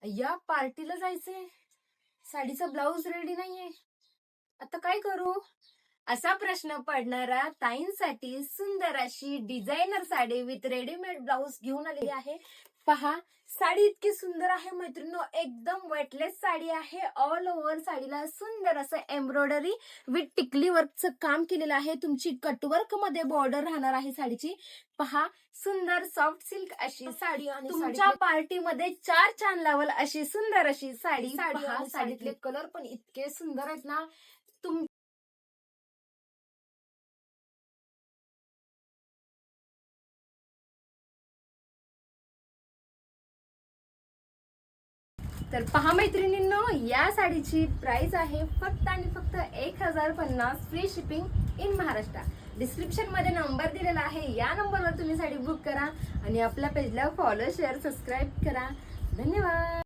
या पार्टीला जायचंय, साडीचा ब्लाऊज रेडी नाहीये, आता काय करू? असा प्रश्न पडणारा ताईंसाठी सुंदर अशी designer sari with readymade blouse घेऊन आलेली आहे. पहा, साडी इतकी सुंदर आहे मैत्रिणींनो, एकदम वेटलेस साडी आहे. ऑल ओव्हर साडीला सुंदर असं एम्ब्रॉयडरी विथ टिकली वर्कचं काम केलेलं आहे. तुमची कटवर्क मध्ये बॉर्डर राहणार आहे साडीची. पहा, सुंदर सॉफ्ट सिल्क अशी साडी आणि तुमच्या पार्टीमध्ये चार छान लावल अशी सुंदर अशी साडी. साडीतले कलर पण इतके सुंदर आहेत ना. तर पहा मैत्रिणींनो, या साडीची प्राइस आहे फक्त आणि फक्त 1050 free shipping in Maharashtra. Description मध्ये नंबर दिलेला आहे, या नंबरवर तुम्ही साडी बुक करा आणि आपल्या पेजला फॉलो शेअर सबस्क्राईब करा. धन्यवाद.